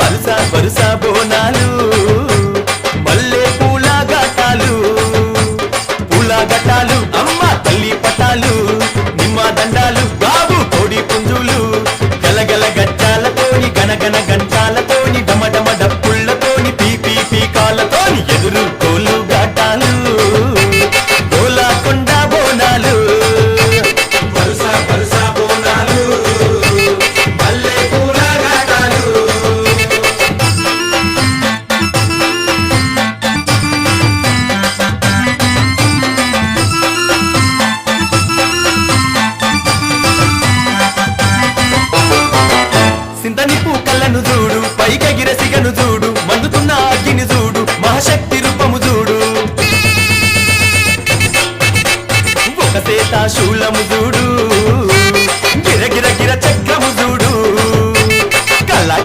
వరుస వరుస బోనాలు మల్లె పూల ఘటాలు అమ్మ తల్లి పటాలు నిమ్మ దండాలు బాబు కోడి పుంజులు గలగల గజ్జాలతోని గనగన గంటాలతోని డమడమ డప్పుళ్లతోని పీపీ పీకాలతోని ఎదురు కోలు ఘటాలు గోలాకొండ బోనాలు వరుస వరుస బోనాలు మల్లె పూల ఘటాలు. సింతని పూకళ్ళను చూడు పైకెగిర సిగను చూడు మండుతున్న అగ్గిని చూడు మహాశక్తి రూపము చూడు ఒక సేత శూలము చూడు